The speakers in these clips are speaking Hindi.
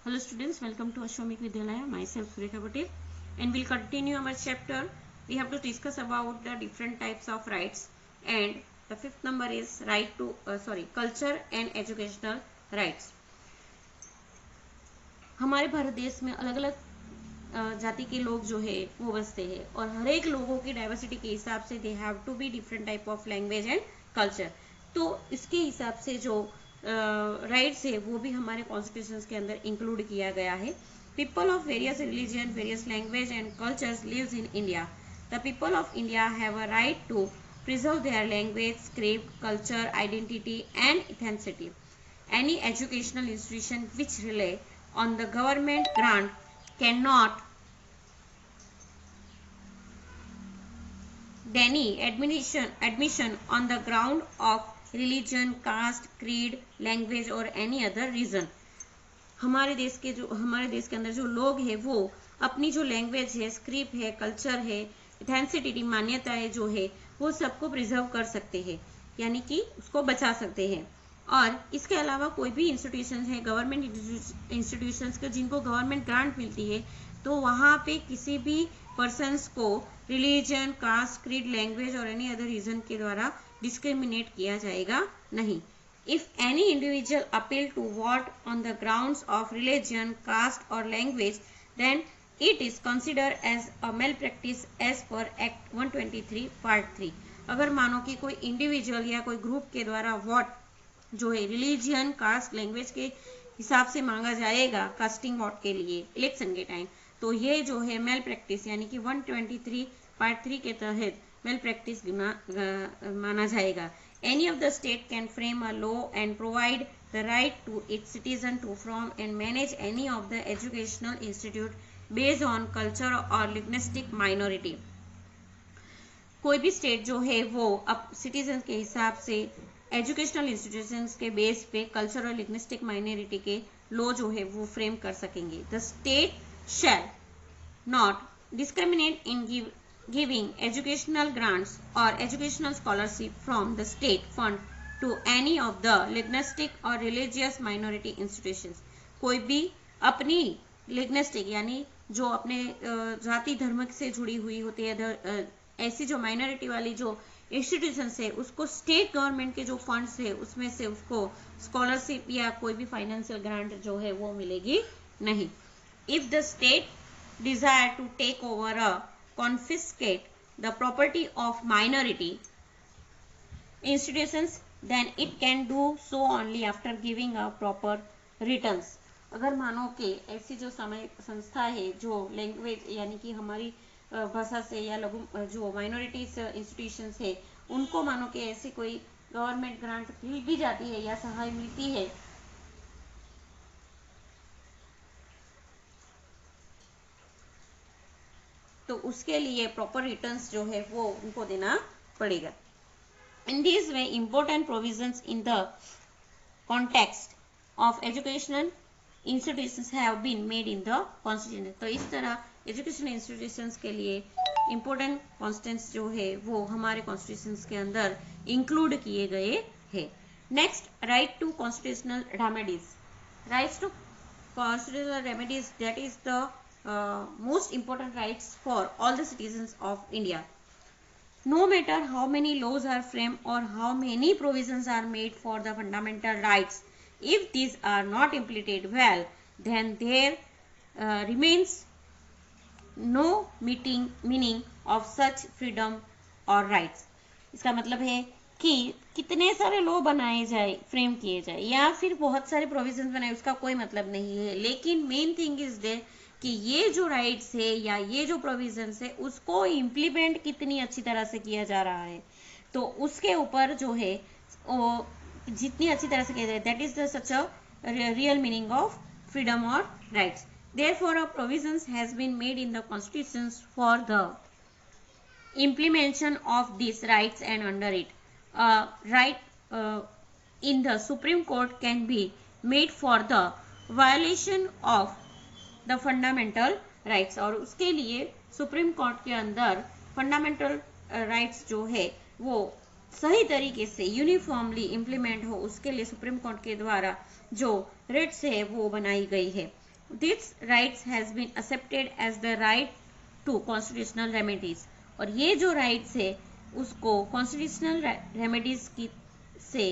Hello students, welcome to Ashwamik Vidyalaya. Myself Surekha Patel, and we'll continue our chapter. We have to discuss about the different types of rights, and the fifth number is right to culture and educational rights. हमारे भारत देश में अलग अलग जाति के लोग जो है वो बसते हैं और हर एक लोगों की डाइवर्सिटी के हिसाब से they have to be different type of language and culture. तो इसके हिसाब से जो राइट्स है वो भी हमारे कॉन्स्टिट्यूशन के अंदर इंक्लूड किया गया है. People of various religion, various language and cultures lives in India. The people of India have a right to preserve their language, script, culture, identity and ethnicity. Any educational institution which rely on the government grant cannot deny admission on the ground of religion, caste, creed, language or any other reason. हमारे देश के अंदर जो लोग हैं वो अपनी जो लैंग्वेज है, स्क्रिप्ट है, कल्चर है, एथेंसिटी मान्यताएं जो है वो सबको प्रिजर्व कर सकते हैं, यानी कि उसको बचा सकते हैं. और इसके अलावा कोई भी इंस्टीट्यूशन है, गवर्नमेंट इंस्टीट्यूशंस के जिनको गवर्नमेंट ग्रांट मिलती है, तो वहाँ पे किसी भी पर्सन्स को रिलीजन, कास्ट, क्रीड, लैंग्वेज और एनी अदर रीजन के द्वारा डिस्क्रिमिनेट किया जाएगा नहीं. If any individual appeal to vote on the grounds of religion, caste or language, then it is considered as a malpractice as per Act 123 Part 3. अगर मानो कि कोई इंडिविजुअल या कोई ग्रुप के द्वारा वोट जो है रिलीजियन, कास्ट, लैंग्वेज के हिसाब से मांगा जाएगा कास्टिंग वोट के लिए इलेक्शन के टाइम, तो ये जो है मेल प्रैक्टिस यानी कि 123 पार्ट 3 के तहत मेल प्रैक्टिस माना जाएगा. Any of the state can frame a law and provide the right to its citizen to form and manage any of the educational institute based on culture or linguistic minority. कोई भी स्टेट जो है वो अब सिटीजन के हिसाब से एजुकेशनल इंस्टीट्यूशंस के बेस पे कल्चर और लिंग्विस्टिक माइनॉरिटी के लॉ जो है वो फ्रेम कर सकेंगे. The state shall not discriminate in giving educational grants or educational scholarship from the state fund to any of the linguistic or religious minority institutions. कोई भी अपनी linguistic यानी जो अपने जाति धर्म से जुड़ी हुई होती है, ऐसी जो माइनॉरिटी वाली जो इंस्टीट्यूशंस है उसको स्टेट गवर्नमेंट के जो फंड्स है उसमें से उसको स्कॉलरशिप या कोई भी फाइनेंशियल ग्रांट जो है वो मिलेगी नहीं. If the state desire to take over a confiscate the property of minority institutions, then it can do so only after giving a proper returns. अगर मानो कि ऐसी जो संस्था है जो लैंग्वेज यानी कि हमारी भाषा से या लघु जो माइनॉरिटीज इंस्टीट्यूशंस है उनको मानो कि ऐसी कोई गवर्नमेंट ग्रांट दी जाती है या सहाय मिलती है, तो उसके लिए प्रॉपर रिटर्न्स जो है वो उनको देना पड़ेगा. In this way important provisions in the context of educational institutions have been made in the constitution. तो इस तरह एजुकेशनल इंस्टीट्यूशंस के लिए इम्पोर्टेंट कॉन्स्टेंट्स जो है वो हमारे कॉन्स्टिट्यूशंस के अंदर इंक्लूड किए गए हैं. Next, right to constitutional remedies. Rights to constitutional remedies, that is the most important rights for all the citizens of India. No matter how many laws are framed or how many provisions are made for the fundamental rights, if these are not implemented well, then there remains no meaning of such freedom or rights. इसका मतलब है कि कितने सारे लॉ बनाए जाए, फ्रेम किए जाए या फिर बहुत सारे प्रोविजंस बनाए, उसका कोई मतलब नहीं है. लेकिन मेन थिंग इज देयर कि ये जो राइट्स है या ये जो प्रोविजंस है उसको इम्प्लीमेंट कितनी अच्छी तरह से किया जा रहा है, तो उसके ऊपर जो है वो जितनी अच्छी तरह से किया जाए, that is the such a real meaning of freedom और rights. Therefore a provisions has been made in the constitutions for the implementation of these rights, and under it right in the Supreme Court can be made for the violation of the fundamental rights. और उसके लिए सुप्रीम कोर्ट के अंदर फंडामेंटल राइट्स जो है वो सही तरीके से यूनिफॉर्मली इम्प्लीमेंट हो, उसके लिए सुप्रीम कोर्ट के द्वारा जो रिट्स है वो बनाई गई है. This rights has been accepted as the right to constitutional remedies, और ये जो राइट्स है उसको कॉन्स्टिट्यूशनल रेमेडीज की से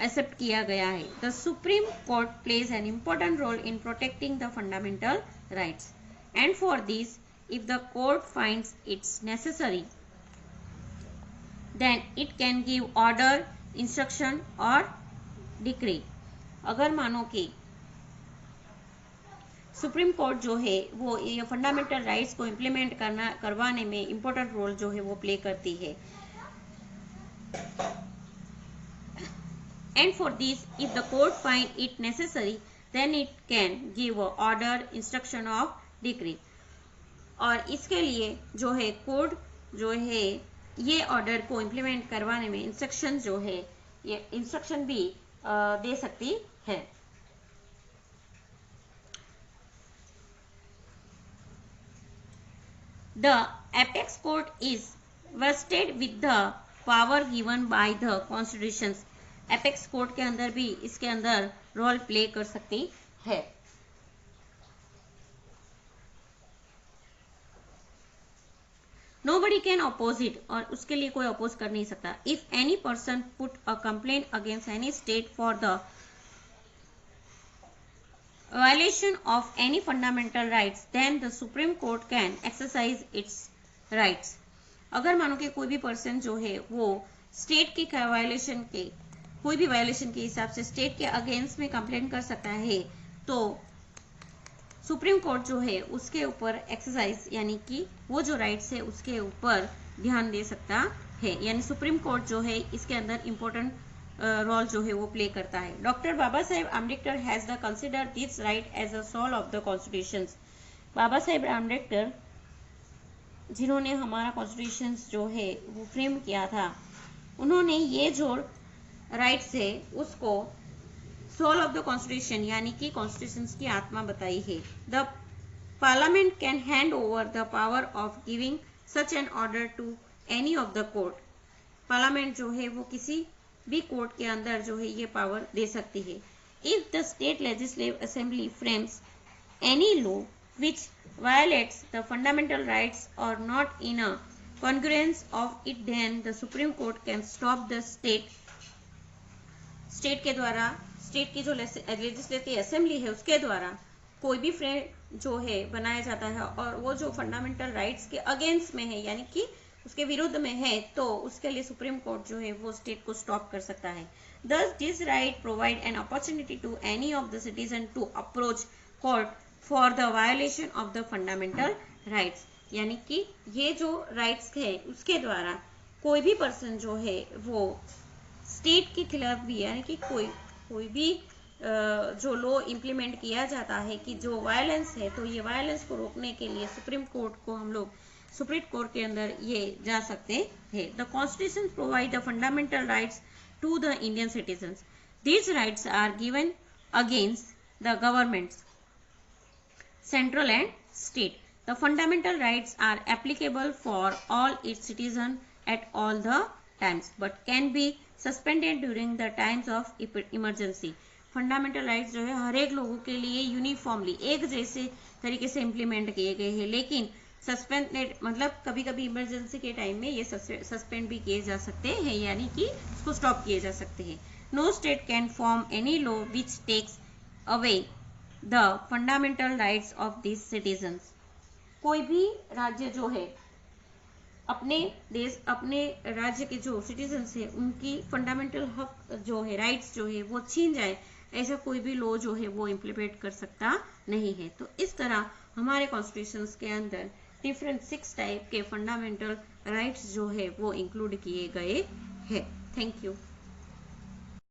एक्सेप्ट किया गया है. The supreme court plays an important role in protecting the fundamental rights, and for this if the court finds it's necessary, then it can give order, instruction और decree. अगर मानो कि सुप्रीम कोर्ट जो है वो ये फंडामेंटल राइट्स को इम्प्लीमेंट करवाने में इम्पोर्टेंट रोल जो है वो प्ले करती है. And for this, if the court find it necessary, then it can give order, instruction or decree. और इसके लिए जो है कोर्ट जो है ये ऑर्डर को इम्प्लीमेंट करवाने में इंस्ट्रक्शन जो है ये इंस्ट्रक्शन भी दे सकती है. The apex court is wasted with the power given by the constitution. Apex court के अंदर भी इसके अंदर रोल प्ले कर सकती है. Nobody can oppose it, और उसके लिए कोई अपोज कर नहीं सकता. If any person put a complaint against any state for the violation of any fundamental rights, then the Supreme Court can exercise its rights. अगर मानो कि कोई भी पर्सन जो है वो स्टेट के वायलेशन के कोई भी वायलेशन के हिसाब से स्टेट के अगेंस्ट में कंप्लेंट कर सकता है, तो सुप्रीम कोर्ट जो है उसके ऊपर एक्सरसाइज यानी कि वो जो राइट्स है उसके ऊपर ध्यान दे सकता है. यानी सुप्रीम कोर्ट जो है इसके अंदर इम्पोर्टेंट रोल जो है वो प्ले करता है. Doctor Baba Saheb Ambedkar has the consider this right as a soul of the constitution. Baba Saheb Ambedkar जिन्होंने हमारा कॉन्स्टिट्यूशन जो है वो फ्रेम किया था, उन्होंने ये जो राइट्स है उसको सोल ऑफ द कॉन्स्टिट्यूशन यानी कि कॉन्स्टिट्यूशन की आत्मा बताई है. The parliament can hand over the power of giving such an order to any of the court. Parliament जो है वो किसी भी कोर्ट के अंदर जो है ये पावर दे सकती है. If the state legislative assembly frames any law which violates the fundamental rights और not in a congruence of it, then the supreme court can stop the state के द्वारा स्टेट की जो लेजिस्लेटिव असेंबली है उसके द्वारा कोई भी फ्रेम जो है बनाया जाता है और वो जो फंडामेंटल राइट्स के अगेंस्ट में है यानी कि उसके विरुद्ध में है, तो उसके लिए सुप्रीम कोर्ट जो है वो स्टेट को स्टॉप कर सकता है. Thus this right provide an opportunity to any of the citizen to approach court for the violation of the fundamental rights. यानी कि ये जो राइट्स है उसके द्वारा कोई भी पर्सन जो है वो स्टेट के खिलाफ भी यानी कि कोई भी जो लॉ इम्प्लीमेंट किया जाता है कि जो वायलेंस है, तो ये वायलेंस को रोकने के लिए सुप्रीम कोर्ट को हम लोग सुप्रीम कोर्ट के अंदर ये जा सकते हैं. The constitution provide the fundamental rights to the Indian citizens. These rights are given against the governments central and state. The fundamental rights are applicable for all its citizen at all the times but can be suspended during the times of emergency. Fundamental rights जो है हर एक लोगों के लिए यूनिफॉर्मली एक जैसे तरीके से इम्प्लीमेंट किए गए हैं, लेकिन सस्पेंडेड मतलब कभी कभी इमरजेंसी के टाइम में ये सस्पेंड भी किए जा सकते हैं यानी कि उसको स्टॉप किए जा सकते हैं. No state can form any law which takes away the fundamental rights of this citizens. कोई भी राज्य जो है अपने राज्य के जो सिटीजन्स है उनकी फंडामेंटल हक जो है राइट्स जो है वो छीन जाए, ऐसा कोई भी लॉ जो है वो इम्प्लीमेंट कर सकता नहीं है. तो इस तरह हमारे कॉन्स्टिट्यूशंस के अंदर डिफरेंट 6 टाइप के फंडामेंटल राइट्स जो है वो इंक्लूड किए गए हैं. Thank you.